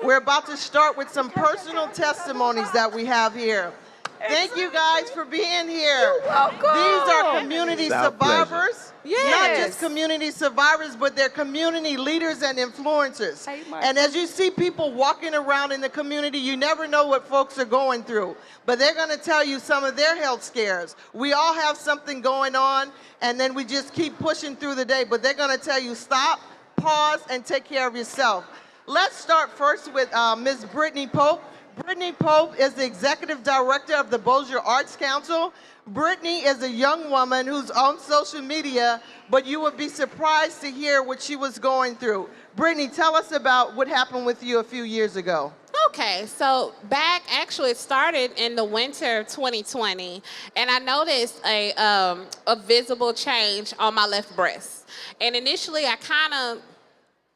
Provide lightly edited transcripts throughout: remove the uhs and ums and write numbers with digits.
We're about to start with some personal testimonies that we have here. Thank you guys for being here. You're welcome. These are community It's our pleasure. survivors. Yes. Not just community survivors, but they're community leaders and influencers. Hey, Mark. And as you see people walking around in the community, you never know what folks are going through. But they're going to tell you some of their health scares. We all have something going on, and then we just keep pushing through the day. But they're going to tell you, stop, pause, and take care of yourself. Let's start first with Ms. Brittany Pope. Brittany Pope is the executive director of the Bossier Arts Council. Brittany is a young woman who's on social media, but you would be surprised to hear what she was going through. Brittany, tell us about what happened with you a few years ago. Okay, so it started in the winter of 2020, and I noticed a visible change on my left breast. And initially, I kind of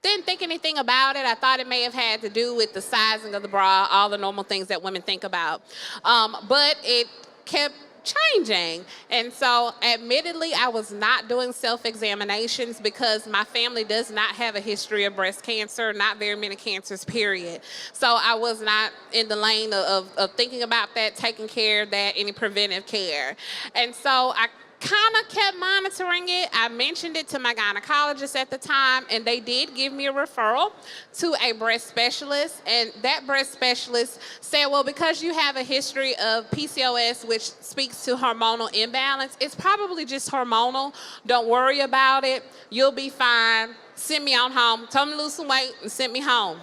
didn't think anything about it. I thought it may have had to do with the sizing of the bra, all the normal things that women think about. But it kept changing. And so admittedly, I was not doing self-examinations because my family does not have a history of breast cancer, not very many cancers, period. So I was not in the lane of thinking about that, taking care of that, any preventive care. And so I kind of kept monitoring it. I mentioned it to my gynecologist at the time, and they did give me a referral to a breast specialist. And that breast specialist said, well, because you have a history of PCOS, which speaks to hormonal imbalance, it's probably just hormonal. Don't worry about it. You'll be fine. Send me on home. Told me to lose some weight and sent me home.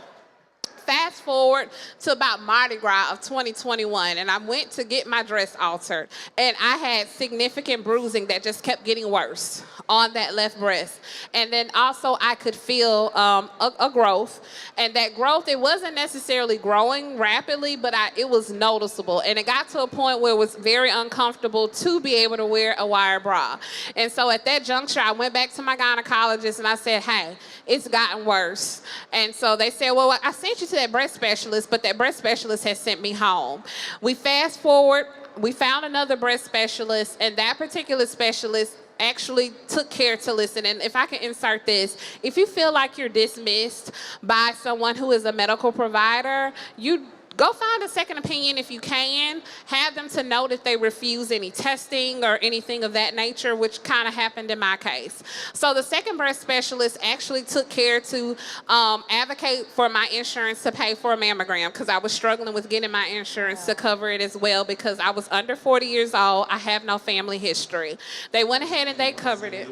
Fast forward to about Mardi Gras of 2021, and I went to get my dress altered, and I had significant bruising that just kept getting worse on that left breast. And then also I could feel a growth, and that growth, it wasn't necessarily growing rapidly, but it was noticeable, and it got to a point where it was very uncomfortable to be able to wear a wire bra. And so at that juncture, I went back to my gynecologist, and I said, hey, it's gotten worse. And so they said, well, I sent you to that breast specialist, but that breast specialist has sent me home. We fast forward, we found another breast specialist, and that particular specialist actually took care to listen. And if I can insert this, if you feel like you're dismissed by someone who is a medical provider, you go find a second opinion if you can. Have them to note if they refuse any testing or anything of that nature, which kind of happened in my case. So the second breast specialist actually took care to advocate for my insurance to pay for a mammogram, because I was struggling with getting my insurance to cover it as well, because I was under 40 years old. I have no family history. They went ahead and they covered it.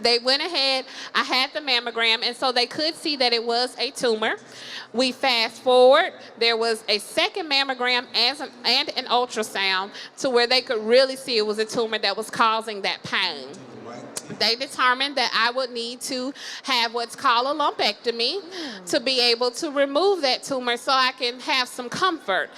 They went ahead, I had the mammogram, and so they could see that it was a tumor. We fast forward, there was a second mammogram and an ultrasound to where they could really see it was a tumor that was causing that pain. They determined that I would need to have what's called a lumpectomy to be able to remove that tumor so I can have some comfort.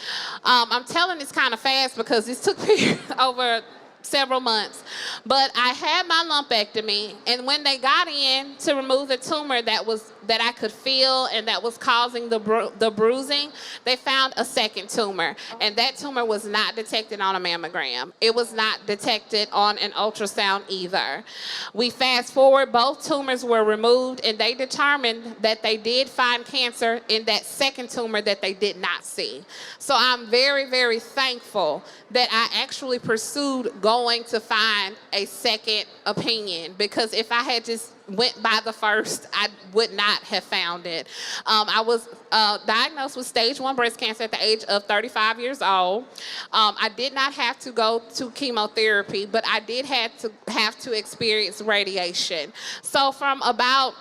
I'm telling this kind of fast because this took me over several months. But I had my lumpectomy, and when they got in to remove the tumor that I could feel and that was causing the bruising, they found a second tumor, and that tumor was not detected on a mammogram. It was not detected on an ultrasound either. We fast forward, both tumors were removed, and they determined that they did find cancer in that second tumor that they did not see. So I'm very, very thankful that I actually pursued going to find a second opinion, because if I had just went by the first, I would not have found it. I was diagnosed with stage 1 breast cancer at the age of 35 years old. I did not have to go to chemotherapy, but I did have to experience radiation. So from about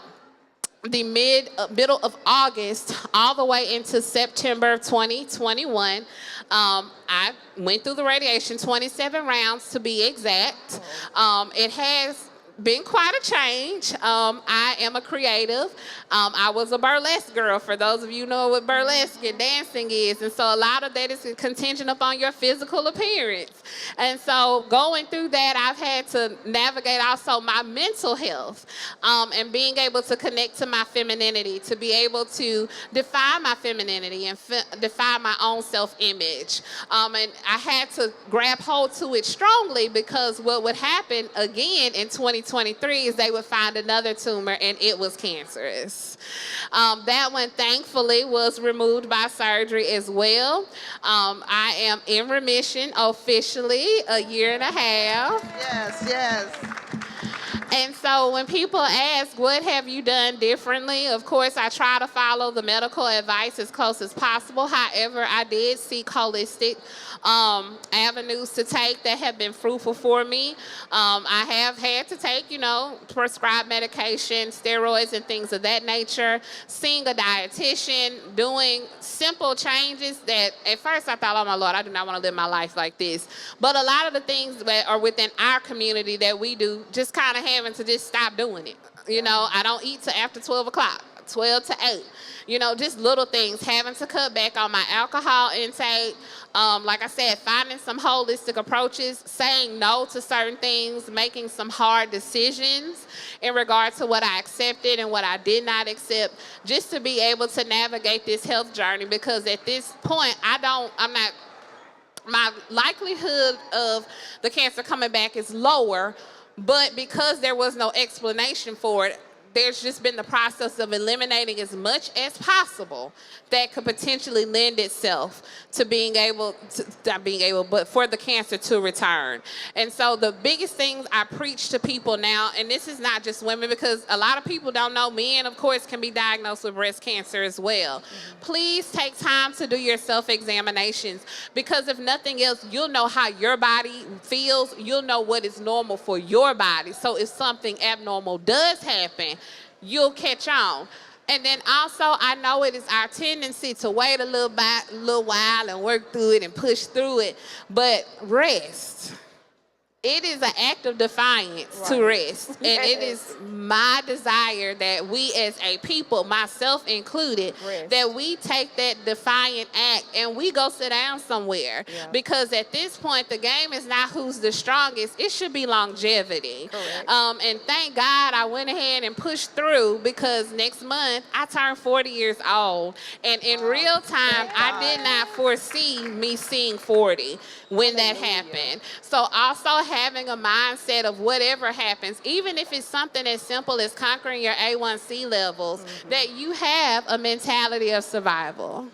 the middle of August all the way into September of 2021, I went through the radiation, 27 rounds to be exact. It has been quite a change. I am a creative. I was a burlesque girl, for those of you who know what burlesque and dancing is. And so a lot of that is contingent upon your physical appearance. And so going through that, I've had to navigate also my mental health, and being able to connect to my femininity, to be able to define my femininity and define my own self-image. And I had to grab hold to it strongly, because what would happen again in 2020 2023 is they would find another tumor and it was cancerous. That one thankfully was removed by surgery as well. I am in remission officially a year and a half. Yes, yes. And so when people ask, what have you done differently? Of course, I try to follow the medical advice as close as possible. However, I did seek holistic avenues to take that have been fruitful for me. I have had to take, prescribed medication, steroids, and things of that nature, seeing a dietitian, doing simple changes that at first I thought, oh my Lord, I do not want to live my life like this. But a lot of the things that are within our community that we do, just kind of having to just stop doing it. I don't eat till after 12 o'clock, 12 to 8. Just little things, having to cut back on my alcohol intake. Like I said, finding some holistic approaches, saying no to certain things, making some hard decisions in regard to what I accepted and what I did not accept, just to be able to navigate this health journey. Because at this point, my likelihood of the cancer coming back is lower, but because there was no explanation for it, there's just been the process of eliminating as much as possible that could potentially lend itself to but for the cancer to return. And so the biggest things I preach to people now, and this is not just women, because a lot of people don't know, men, of course, can be diagnosed with breast cancer as well. Please take time to do your self-examinations, because if nothing else, you'll know how your body feels. You'll know what is normal for your body. So if something abnormal does happen, you'll catch on. And then also, I know it is our tendency to wait a little while and work through it and push through it, but rest. It is an act of defiance to rest. And it is my desire that we as a people, myself included, that we take that defiant act and we go sit down somewhere. Yeah. Because at this point, the game is not who's the strongest. It should be longevity. And thank God I went ahead and pushed through, because next month I turn 40 years old. And in real time, I did not foresee me seeing 40 when that happened. So also having a mindset of whatever happens, even if it's something as simple as conquering your A1C levels, that you have a mentality of survival.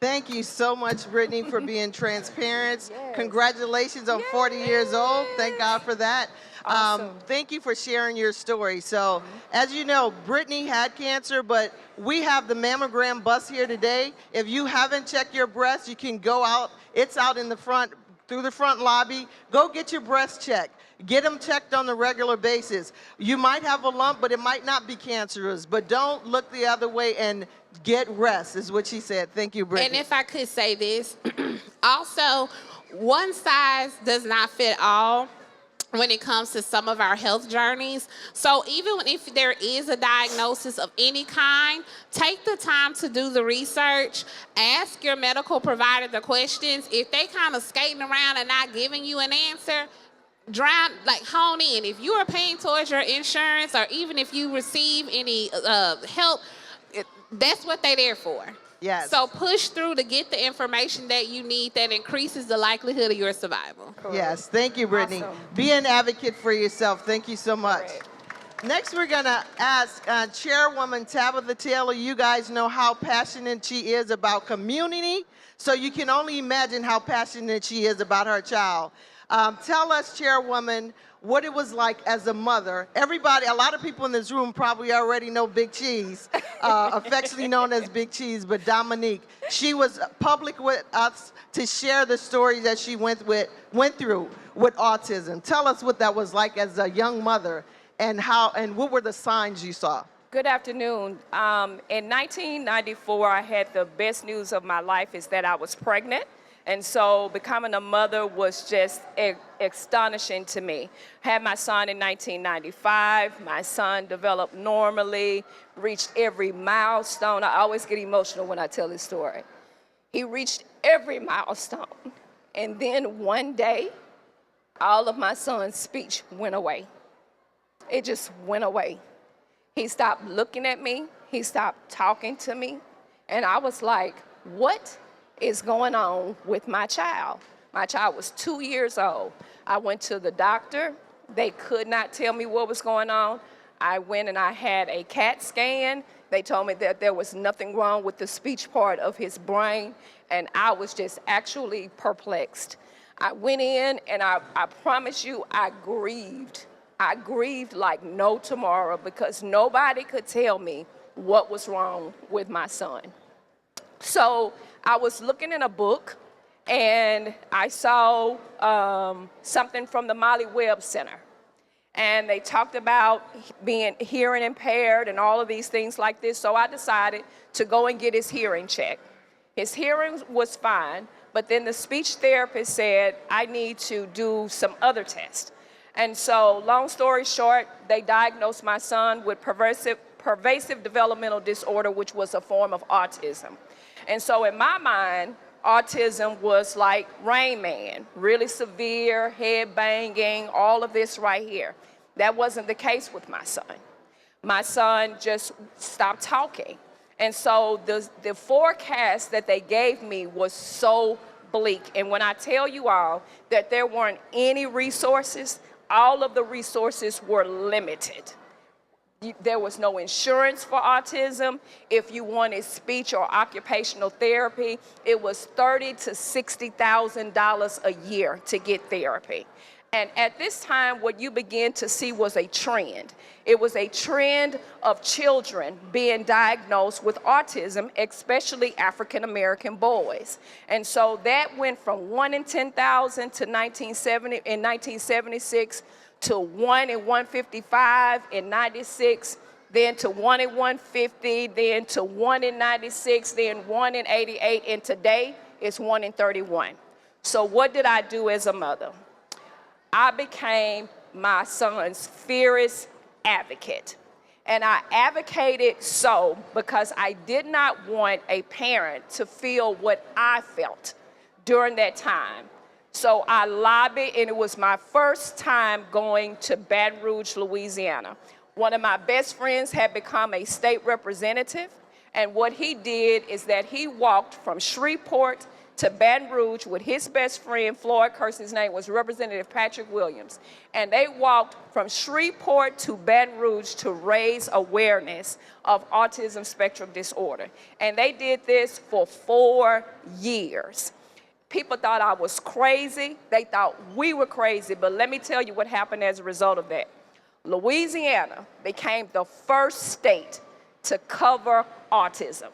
Thank you so much, Brittany, for being transparent. Congratulations on 40 years old. Thank God for that. Awesome. Thank you for sharing your story. So, as you know, Brittany had cancer, but we have the mammogram bus here today. If you haven't checked your breast, you can go out. It's out in the front, through the front lobby. Go get your breast checked. Get them checked on a regular basis. You might have a lump, but it might not be cancerous. But don't look the other way and get rest, is what she said. Thank you, Brittany. And if I could say this, also, one size does not fit all when it comes to some of our health journeys. So even if there is a diagnosis of any kind, take the time to do the research. Ask your medical provider the questions. If they kind of skating around and not giving you an answer, hone in. If you are paying towards your insurance, or even if you receive any help, that's what they're there for. Yes. So push through to get the information that you need that increases the likelihood of your survival. Correct. Yes, thank you, Brittany. Awesome. Be an advocate for yourself. Thank you so much. Correct. Next, we're going to ask Chairwoman Tabitha Taylor. You guys know how passionate she is about community, so you can only imagine how passionate she is about her child. Tell us, Chairwoman, what it was like as a mother. Everybody, a lot of people in this room probably already know Big Cheese, affectionately known as Big Cheese, but Dominique, she was public with us to share the stories that she went through with autism. Tell us what that was like as a young mother, and what were the signs you saw? Good afternoon. In 1994, I had the best news of my life, is that I was pregnant. And so becoming a mother was just astonishing to me. Had my son in 1995. My son developed normally, reached every milestone. I always get emotional when I tell this story. He reached every milestone. And then one day, all of my son's speech went away. It just went away. He stopped looking at me. He stopped talking to me. And I was like, what is going on with my child? My child was 2 years old. I went to the doctor. They could not tell me what was going on. I went and I had a CAT scan. They told me that there was nothing wrong with the speech part of his brain, and I was just actually perplexed. I went in and I promise you, I grieved. I grieved like no tomorrow because nobody could tell me what was wrong with my son. So I was looking in a book and I saw something from the Molly Webb Center. And they talked about being hearing impaired and all of these things like this. So I decided to go and get his hearing checked. His hearing was fine, but then the speech therapist said, I need to do some other tests. And so, long story short, they diagnosed my son with pervasive developmental disorder, which was a form of autism. And so in my mind, autism was like Rain Man, really severe, head banging, all of this right here. That wasn't the case with my son. My son just stopped talking. And so the forecast that they gave me was so bleak. And when I tell you all that there weren't any resources, all of the resources were limited. There was no insurance for autism. If you wanted speech or occupational therapy, it was $30,000 to $60,000 a year to get therapy. And at this time, what you began to see was a trend. It was a trend of children being diagnosed with autism, especially African-American boys. And so that went from 1 in 10,000 to 1976 to 1 in 155 in 96, then to 1 in 150, then to 1 in 96, then 1 in 88, and today it's 1 in 31. So what did I do as a mother? I became my son's fiercest advocate. And I advocated so because I did not want a parent to feel what I felt during that time. So I lobbied, and it was my first time going to Baton Rouge, Louisiana. One of my best friends had become a state representative, and what he did is that he walked from Shreveport to Baton Rouge with his best friend, Floyd Kersey's name was Representative Patrick Williams. And they walked from Shreveport to Baton Rouge to raise awareness of autism spectrum disorder. And they did this for 4 years. People thought I was crazy. They thought we were crazy. But let me tell you what happened as a result of that. Louisiana became the first state to cover autism.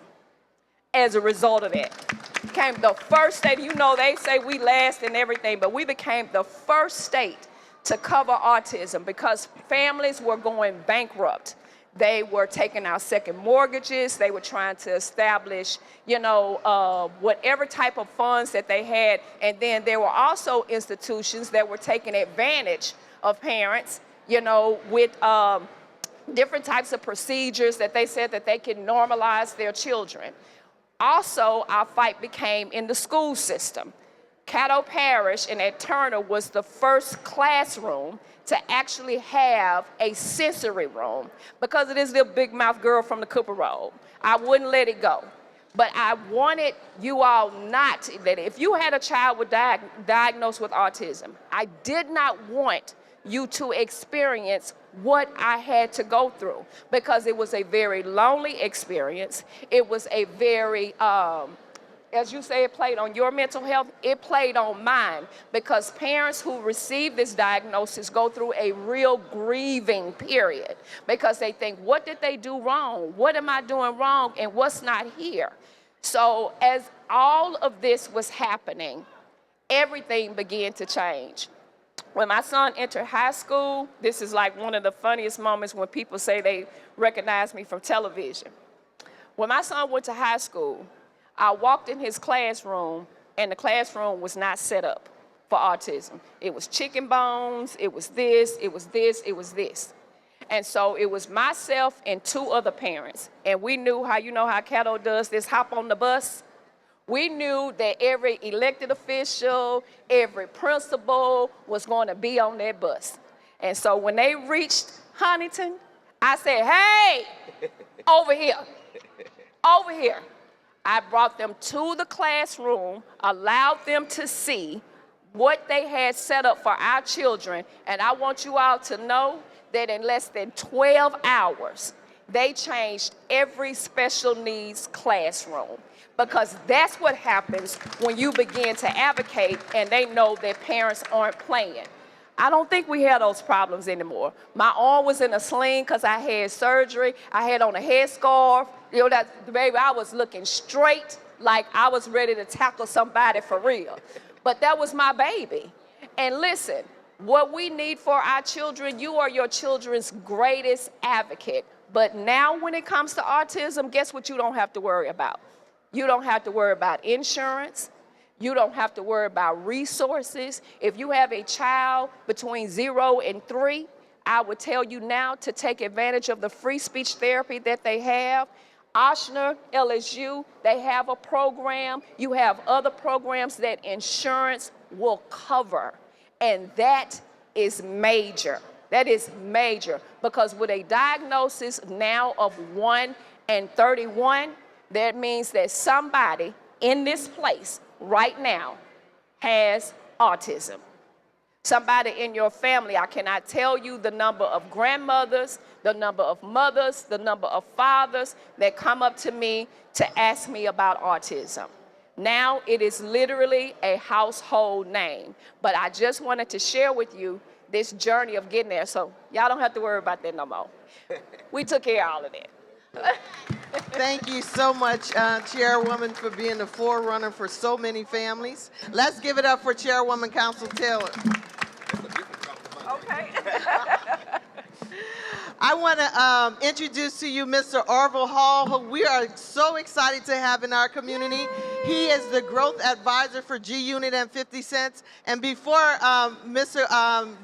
As a result of that, became the first state. You know, they say we last and everything, but we became the first state to cover autism because families were going bankrupt. They were taking out second mortgages. They were trying to establish, whatever type of funds that they had. And then there were also institutions that were taking advantage of parents, with different types of procedures that they said that they could normalize their children. Also, our fight became in the school system. Caddo Parish and at Turner was the first classroom to actually have a sensory room because it is the big mouth girl from the Cooper Road. I wouldn't let it go. But I wanted you all not to let it. If you had a child with diagnosed with autism, I did not want you to experience what I had to go through because it was a very lonely experience. It was a very, as you say, it played on your mental health, it played on mine because parents who receive this diagnosis go through a real grieving period because they think, what did they do wrong? What am I doing wrong? And what's not here? So as all of this was happening, everything began to change. When my son entered high school, this is like one of the funniest moments when people say they recognize me from television. When my son went to high school, I walked in his classroom, and the classroom was not set up for autism. It was chicken bones, it was this, it was this, it was this. And so it was myself and 2 other parents, and we knew how, how Caddo does this hop on the bus? We knew that every elected official, every principal was going to be on that bus. And so when they reached Huntington, I said, hey, over here, over here. I brought them to the classroom, allowed them to see what they had set up for our children. And I want you all to know that in less than 12 hours, they changed every special needs classroom. Because that's what happens when you begin to advocate and they know that parents aren't playing. I don't think we have those problems anymore. My arm was in a sling because I had surgery. I had on a headscarf. You know, that, baby, I was looking straight like I was ready to tackle somebody for real. But that was my baby. And listen, what we need for our children, you are your children's greatest advocate. But now when it comes to autism, guess what you don't have to worry about? You don't have to worry about insurance. You don't have to worry about resources. If you have a child between 0 and 3, I would tell you now to take advantage of the free speech therapy that they have. Ochsner, LSU, they have a program. You have other programs that insurance will cover. And that is major. That is major because with a diagnosis now of 1 and 31, that means that somebody in this place right now has autism. Somebody in your family, I cannot tell you the number of grandmothers, the number of mothers, the number of fathers that come up to me to ask me about autism. Now it is literally a household name. But I just wanted to share with you this journey of getting there. So y'all don't have to worry about that no more. We took care of all of that. Thank you so much, Chairwoman, for being the forerunner for so many families. Let's give it up for Chairwoman Council Taylor. Okay. I want to introduce to you Mr. Orville Hall, who we are so excited to have in our community. He is the growth advisor for G Unit and 50 Cents. And before Mr.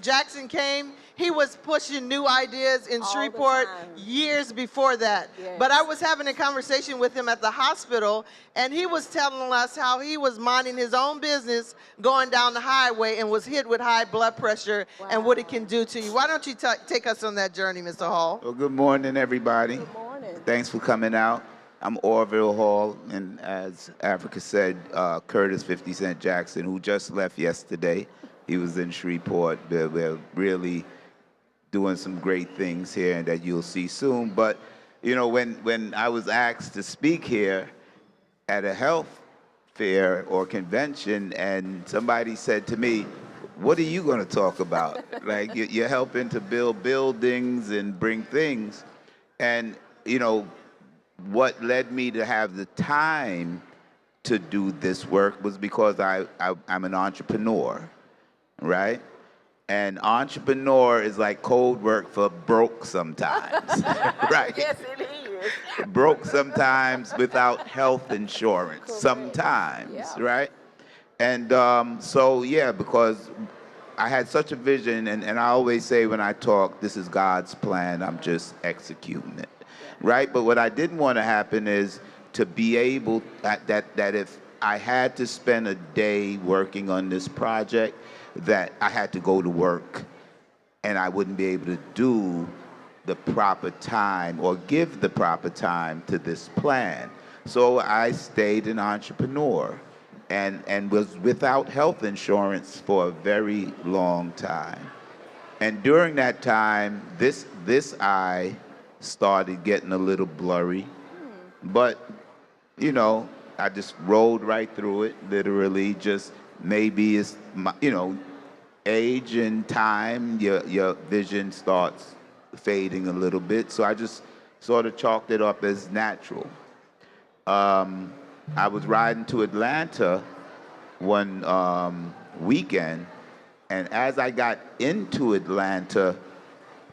Jackson came, he was pushing new ideas in Shreveport years before that. Yes. But I was having a conversation with him at the hospital, and he was telling us how he was minding his own business going down the highway and was hit with high blood pressure and what it can do to you. Why don't you take us on that journey, Mr. Hall? Well, good morning, everybody. Good morning. Thanks for coming out. I'm Orville Hall, and as Africa said, Curtis 50 Cent Jackson, who just left yesterday. He was in Shreveport. We're really doing some great things here and that you'll see soon. But, you know, when I was asked to speak here at a health fair or convention, and somebody said to me, what are you going to talk about? Like, you're helping to build buildings and bring things. And, you know, what led me to have the time to do this work was because I'm an entrepreneur, right? And entrepreneur is like code work for broke sometimes, right? Yes, it is. Broke sometimes without health insurance, Correct. sometimes, Yeah. right? And so, yeah, because I had such a vision, and I always say when I talk, this is God's plan, I'm just executing it, right? But what I didn't want to happen is to be able, that if I had to spend a day working on this project, that I had to go to work and I wouldn't be able to do the proper time or give the proper time to this plan. So I stayed an entrepreneur and was without health insurance for a very long time. And during that time, this eye started getting a little blurry, but you know, I just rolled right through it, literally. Just maybe it's, you know, age and time, your vision starts fading a little bit. So I just sort of chalked it up as natural. I was riding to Atlanta one weekend, and as I got into Atlanta,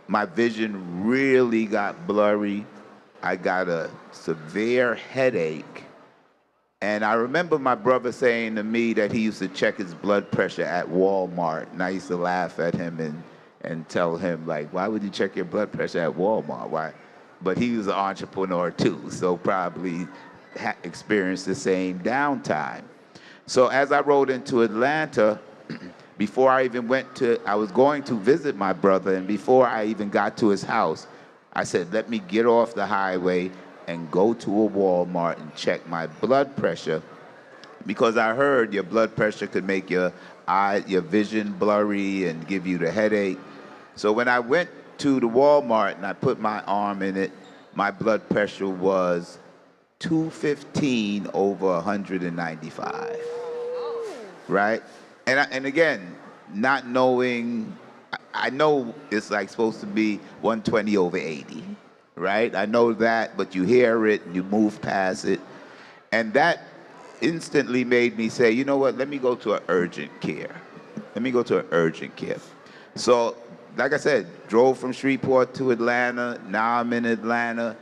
my vision really got blurry. I got a severe headache. And I remember my brother saying to me that he used to check his blood pressure at Walmart. And I used to laugh at him and tell him, like, why would you check your blood pressure at Walmart? Why? But he was an entrepreneur too, so probably experienced the same downtime. So as I rode into Atlanta, before I even I was going to visit my brother, and before I even got to his house, I said, let me get off the highway and go to a Walmart and check my blood pressure, because I heard your blood pressure could make your your vision blurry and give you the headache. So when I went to the Walmart and I put my arm in it, my blood pressure was 215 over 195, right? And again, not knowing, I know it's like supposed to be 120 over 80, right? I know that, but you hear it and you move past it. And that instantly made me say, you know what, let me go to an urgent care. Let me go to an urgent care. So, like I said, drove from Shreveport to Atlanta. Now I'm in Atlanta,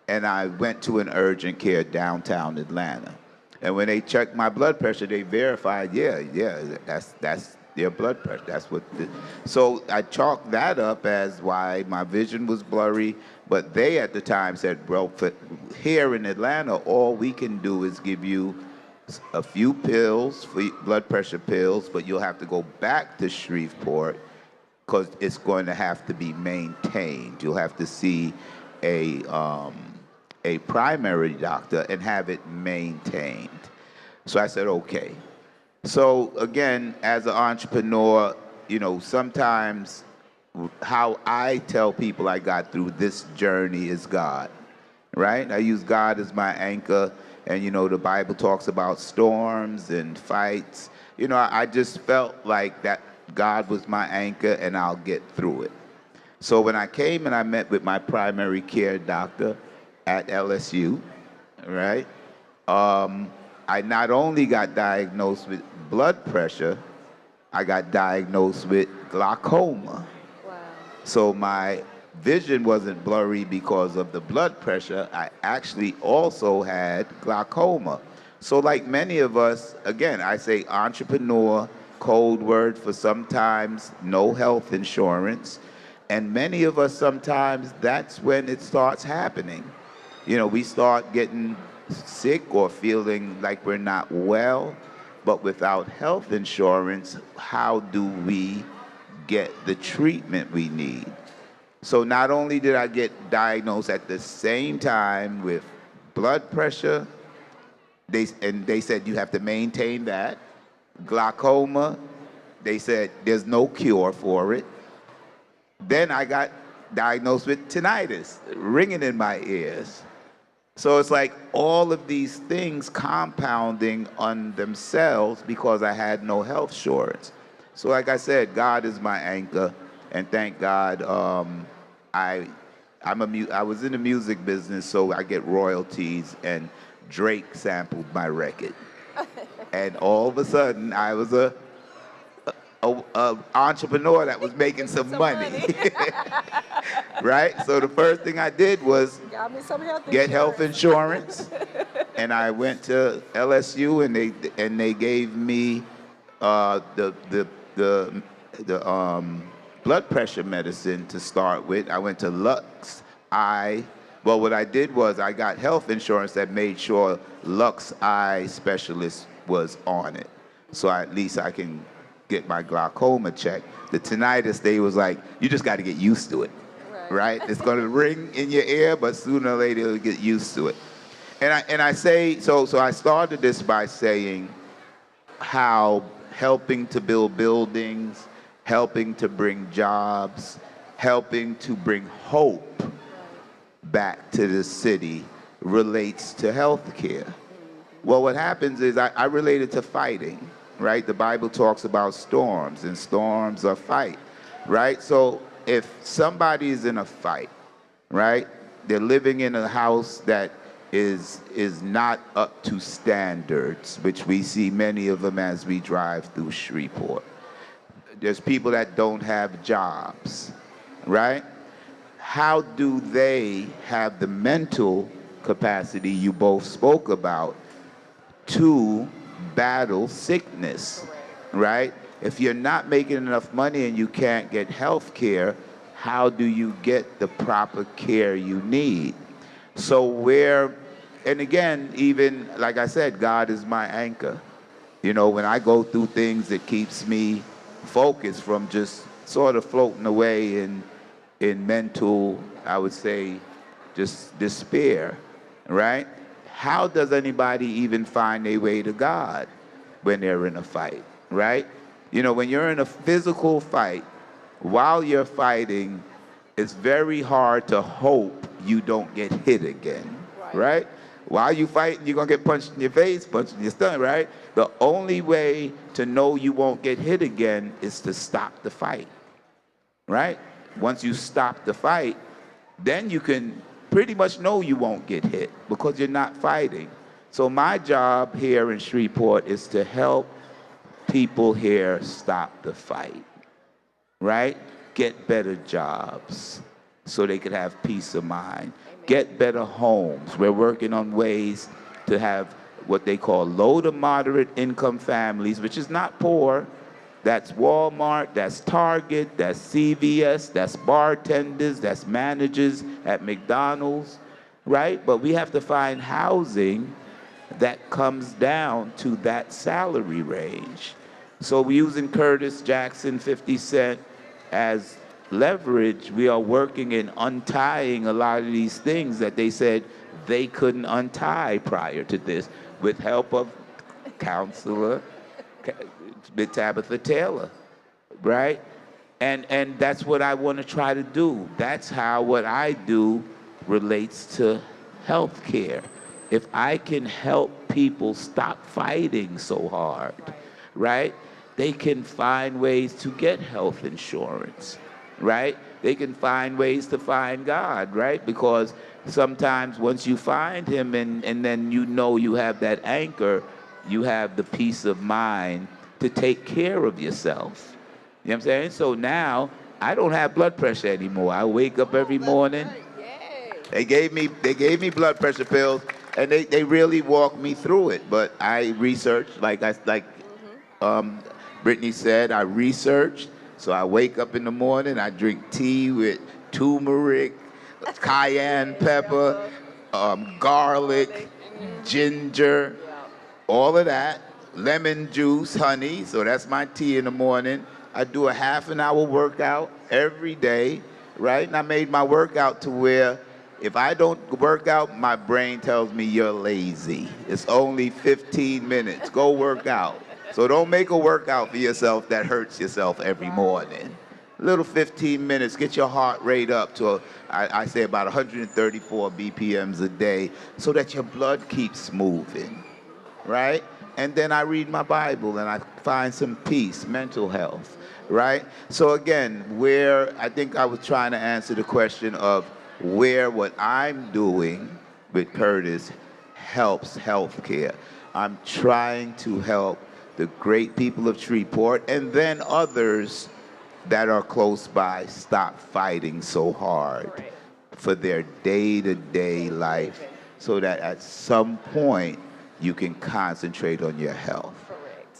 and I went to an urgent care downtown Atlanta. And when they checked my blood pressure, they verified, yeah, that's their blood pressure. That's what. So I chalked that up as why my vision was blurry. But they at the time said, well, here in Atlanta, all we can do is give you a few pills, blood pressure pills, but you'll have to go back to Shreveport because it's going to have to be maintained. You'll have to see a primary doctor and have it maintained. So I said, okay. So again, as an entrepreneur, you know, sometimes how I tell people I got through this journey is God, right? I use God as my anchor. And, you know, the Bible talks about storms and fights. You know, I just felt like that God was my anchor and I'll get through it. So when I came and I met with my primary care doctor at LSU, right, I not only got diagnosed with blood pressure, I got diagnosed with glaucoma. Wow. So my vision wasn't blurry because of the blood pressure. I actually also had glaucoma. So like many of us, again, I say entrepreneur, code word for sometimes no health insurance. And many of us sometimes that's when it starts happening. You know, we start getting sick or feeling like we're not well, but without health insurance, how do we get the treatment we need? So not only did I get diagnosed at the same time with blood pressure, they said you have to maintain that. Glaucoma, they said there's no cure for it. Then I got diagnosed with tinnitus, ringing in my ears. So it's like all of these things compounding on themselves because I had no health insurance. So like I said, God is my anchor, and thank God I was in the music business, so I get royalties, and Drake sampled my record. And all of a sudden, I was a entrepreneur that was making some money. Right? So the first thing I did was Got me some health get health insurance, and I went to LSU, and they gave me the blood pressure medicine to start with. I went to Lux Eye. Well, what I did was I got health insurance that made sure Lux Eye specialist was on it, so at least I can get my glaucoma checked. The tinnitus, they was like, you just got to get used to it, right? It's going to ring in your ear, but sooner or later you'll get used to it. And I say, so I started this by saying how helping to build buildings, helping to bring jobs, helping to bring hope back to the city relates to healthcare. Well, what happens is I relate it to fighting, right? The Bible talks about storms, and storms are fight, right? So if somebody is in a fight, right, they're living in a house that is not up to standards, which we see many of them as we drive through Shreveport. There's people that don't have jobs, right? How do they have the mental capacity you both spoke about to battle sickness, right? If you're not making enough money and you can't get health care, how do you get the proper care you need? So and again, even like I said, God is my anchor. You know, when I go through things, it keeps me focused from just sort of floating away in mental, I would say, just despair, right? How does anybody even find their way to God when they're in a fight, right? You know, when you're in a physical fight, while you're fighting, it's very hard to hope you don't get hit again, right? While you fight, you're gonna get punched in your face, punched in your stomach, right? The only way to know you won't get hit again is to stop the fight, right? Once you stop the fight, then you can pretty much know you won't get hit because you're not fighting. So my job here in Shreveport is to help people here stop the fight, right? Get better jobs so they could have peace of mind. Get better homes. We're working on ways to have what they call low to moderate income families, which is not poor. That's Walmart, that's Target, that's CVS, that's bartenders, that's managers at McDonald's, right? But we have to find housing that comes down to that salary range. So we're using Curtis Jackson, 50 Cent as leverage. We are working in untying a lot of these things that they said they couldn't untie prior to this with help of counselor Tabitha Taylor, right? And that's what I want to try to do. That's how what I do relates to health care. If I can help people stop fighting so hard, right? They can find ways to get health insurance, right? They can find ways to find God, right? Because sometimes once you find him and then you know you have that anchor, you have the peace of mind to take care of yourself. You know what I'm saying? So now I don't have blood pressure anymore. I wake up every morning. They gave me blood pressure pills, and they really walked me through it. But I researched, like Brittany said, I researched. So I wake up in the morning, I drink tea with turmeric, cayenne pepper, garlic, ginger, all of that, lemon juice, honey. So that's my tea in the morning. I do a half an hour workout every day, right? And I made my workout to where if I don't work out, my brain tells me you're lazy. It's only 15 minutes. Go work out. So don't make a workout for yourself that hurts yourself every morning. Little 15 minutes, get your heart rate up to, I say about 134 BPMs a day so that your blood keeps moving, right? And then I read my Bible and I find some peace, mental health, right? So again, I think I was trying to answer the question of where what I'm doing with Curtis helps healthcare. I'm trying to help the great people of Shreveport and then others that are close by stop fighting so hard for their day-to-day life so that at some point you can concentrate on your health.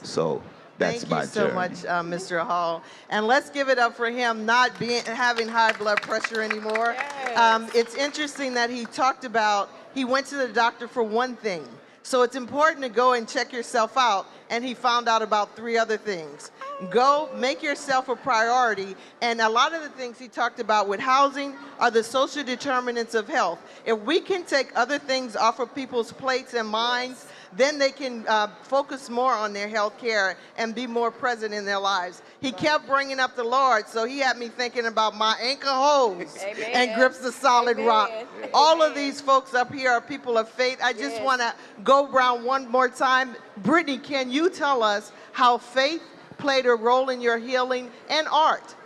So that's my journey. Thank you so much, Mr. Hall. And let's give it up for him not having high blood pressure anymore. Yes. It's interesting that he talked about he went to the doctor for one thing. So it's important to go and check yourself out, and he found out about 3 other things. Go, make yourself a priority, and a lot of the things he talked about with housing are the social determinants of health. If we can take other things off of people's plates and minds, then they can focus more on their health care and be more present in their lives. He kept bringing up the Lord, so he had me thinking about my anchor holds and grips the solid rock. All of these folks up here are people of faith. I just want to go around one more time. Brittany, can you tell us how faith played a role in your healing and art?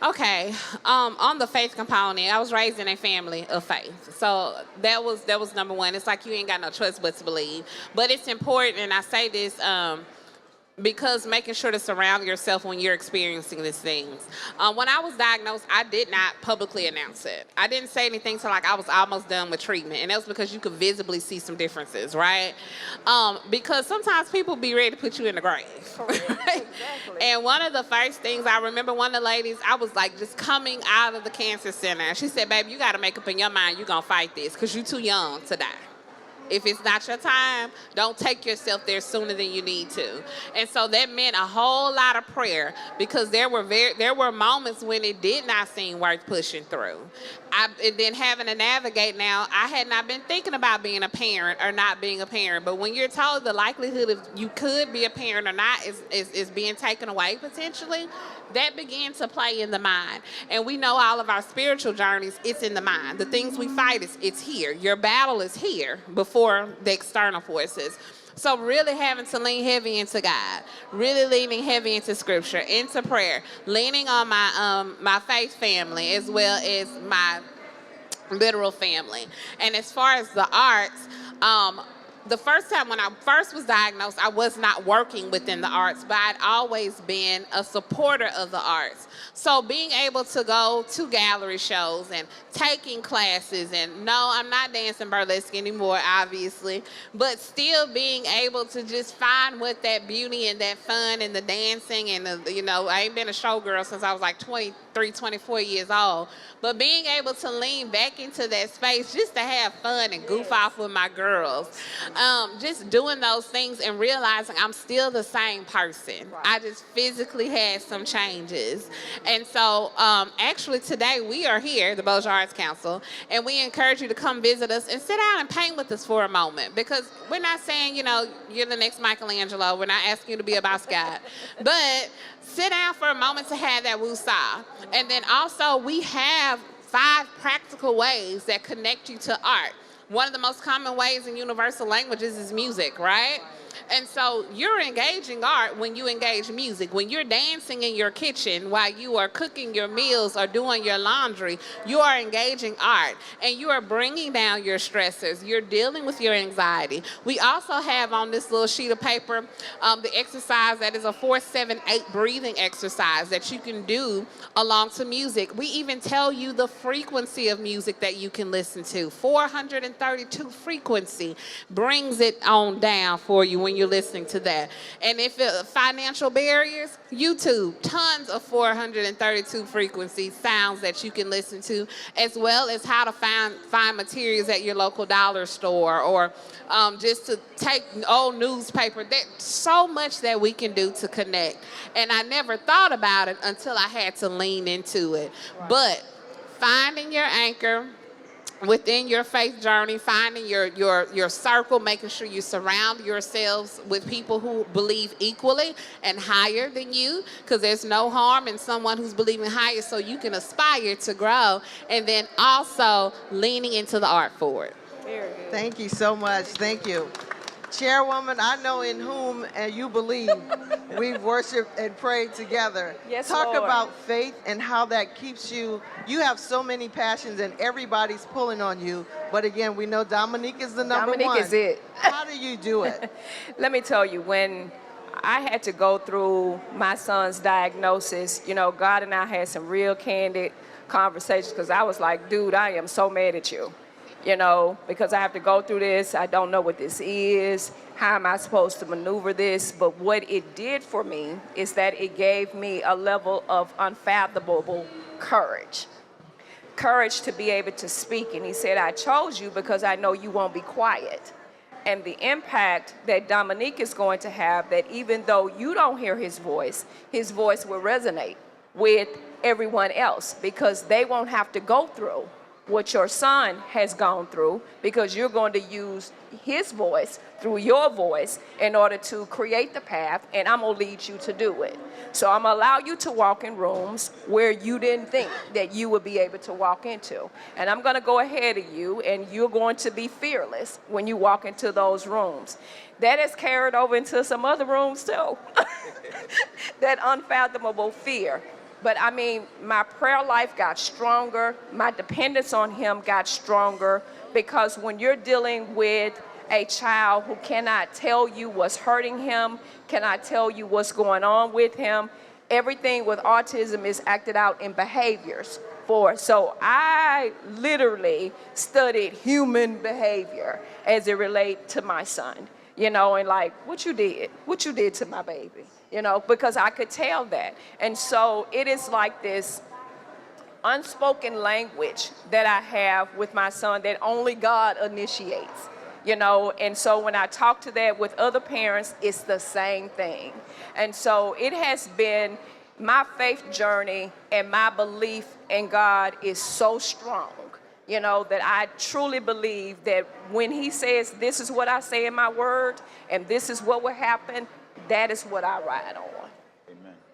Okay, on the faith component, I was raised in a family of faith, so that was number one. It's like you ain't got no choice but to believe. But it's important, and I say this because making sure to surround yourself when you're experiencing these things. When I was diagnosed, I did not publicly announce it. I didn't say anything till like I was almost done with treatment, and that was because you could visibly see some differences, right? Because sometimes people be ready to put you in the grave. Right? Exactly. And one of the first things I remember, one of the ladies, I was like just coming out of the cancer center, and she said, "Baby, you got to make up in your mind you're gonna fight this because you're too young to die. If it's not your time, don't take yourself there sooner than you need to. And so that meant a whole lot of prayer, because there were moments when it did not seem worth pushing through. And then having to navigate now, I had not been thinking about being a parent or not being a parent, but when you're told the likelihood of you could be a parent or not is being taken away potentially, that began to play in the mind. And we know all of our spiritual journeys, it's in the mind. The things we fight, it's here. Your battle is here before the external forces. So really having to lean heavy into God, really leaning heavy into scripture, into prayer, leaning on my faith family as well as my literal family. And as far as the arts, the first time when I first was diagnosed, I was not working within the arts, but I'd always been a supporter of the arts. So being able to go to gallery shows and taking classes, and no, I'm not dancing burlesque anymore, obviously, but still being able to just find what that beauty and that fun and the dancing and I ain't been a showgirl since I was like 23, 24 years old, but being able to lean back into that space just to have fun and goof off with my girls. Just doing those things and realizing I'm still the same person. Right. I just physically had some changes. And so actually today we are here, the Beaux Arts Council, and we encourage you to come visit us and sit down and paint with us for a moment, because we're not saying, you're the next Michelangelo. We're not asking you to be a Boss God. But sit down for a moment to have that woosah. And then also we have 5 practical ways that connect you to art. One of the most common ways in universal languages is music, right? And so you're engaging art when you engage music. When you're dancing in your kitchen while you are cooking your meals or doing your laundry, you are engaging art, and you are bringing down your stressors. You're dealing with your anxiety. We also have on this little sheet of paper the exercise that is a 4-7-8 breathing exercise that you can do along to music. We even tell you the frequency of music that you can listen to. 432 frequency brings it on down for you when you're listening to that. And if financial barriers, YouTube, tons of 432 frequency sounds that you can listen to, as well as how to find materials at your local dollar store, or just to take old newspaper. There's so much that we can do to connect. And I never thought about it until I had to lean into it. Right. But finding your anchor within your faith journey, finding your circle, making sure you surround yourselves with people who believe equally and higher than you, because there's no harm in someone who's believing higher, so you can aspire to grow, and then also leaning into the art forward. Very good. Thank you so much. Thank you. Chairwoman, I know in whom you believe. We've worshiped and prayed together. Yes, Talk Lord. about faith and how that keeps you. You have so many passions and everybody's pulling on you. But again, we know Dominique is the number one. Dominique is it. How do you do it? Let me tell you, when I had to go through my son's diagnosis, God and I had some real candid conversations, because I was like, dude, I am so mad at you. Because I have to go through this. I don't know what this is. How am I supposed to maneuver this? But what it did for me is that it gave me a level of unfathomable courage. Courage to be able to speak. And he said, I chose you because I know you won't be quiet. And the impact that Dominique is going to have, that even though you don't hear his voice will resonate with everyone else, because they won't have to go through what your son has gone through, because you're going to use his voice through your voice in order to create the path, and I'm going to lead you to do it. So I'm going to allow you to walk in rooms where you didn't think that you would be able to walk into. And I'm going to go ahead of you, and you're going to be fearless when you walk into those rooms. That has carried over into some other rooms too. That unfathomable fear. But I mean, my prayer life got stronger. My dependence on him got stronger, because when you're dealing with a child who cannot tell you what's hurting him, cannot tell you what's going on with him, everything with autism is acted out in behaviors. So I literally studied human behavior as it relates to my son, and like, what you did to my baby. Because I could tell that. And so it is like this unspoken language that I have with my son that only God initiates. you know. And so when I talk to that with other parents, it's the same thing. And so it has been my faith journey, and my belief in God is so strong, you know, that I truly believe that when he says, this is what I say in my word, and this is what will happen, that is what I ride on.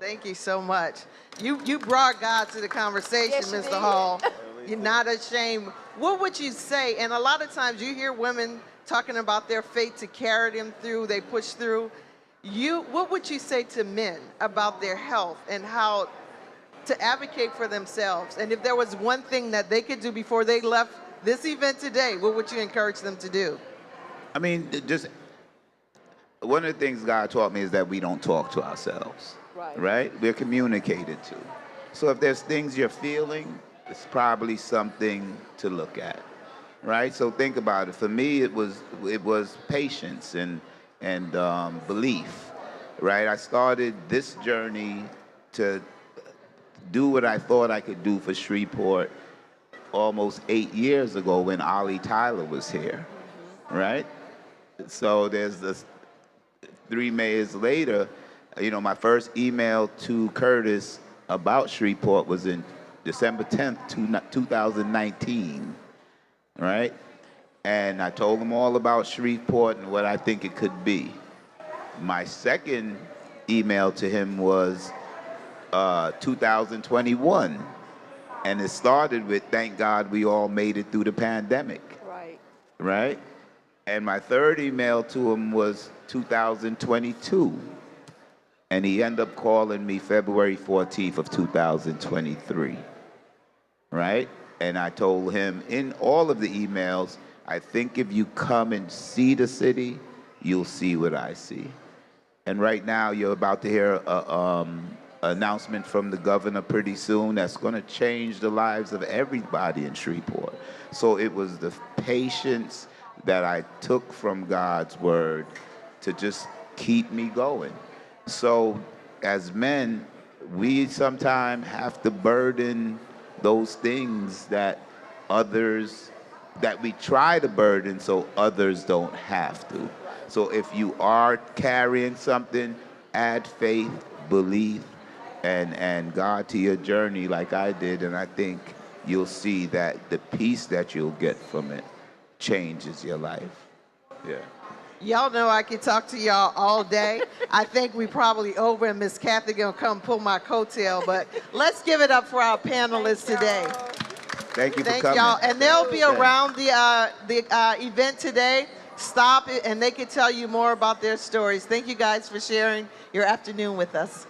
Thank you so much. You brought God to the conversation, Yes, you Mr. did. Hall. You're not ashamed. What would you say? And a lot of times you hear women talking about their faith to carry them through, they push through. What would you say to men about their health and how to advocate for themselves? And if there was one thing that they could do before they left this event today, what would you encourage them to do? I mean, just one of the things God taught me is that we don't talk to ourselves. Right? We're communicated to. So if there's things you're feeling, it's probably something to look at. Right? So think about it. For me, it was patience and belief. Right? I started this journey to do what I thought I could do for Shreveport almost 8 years ago when Ollie Tyler was here. Right? So there's this 3 Mayors later. You know, my first email to Curtis about Shreveport was in December 10th, 2019, right? And I told him all about Shreveport and what I think it could be. My second email to him was 2021, and it started with, thank God we all made it through the pandemic, right? And my third email to him was 2022. And he ended up calling me February 14th of 2023, right? And I told him in all of the emails, I think if you come and see the city, you'll see what I see. And right now, you're about to hear an announcement from the governor pretty soon that's going to change the lives of everybody in Shreveport. So it was the patience that I took from God's word to just keep me going. So as men, we sometimes have to burden those things that we try to burden so others don't have to. So if you are carrying something, add faith, belief, and God to your journey like I did, and I think you'll see that the peace that you'll get from it changes your life. Yeah. Y'all know I can talk to y'all all day. I think we probably over, and Miss Kathy gonna come pull my coattail, but let's give it up for our panelists today. Thank you for Thank coming. y'all. And they'll be around the event today. Stop it, and they can tell you more about their stories. Thank you guys for sharing your afternoon with us.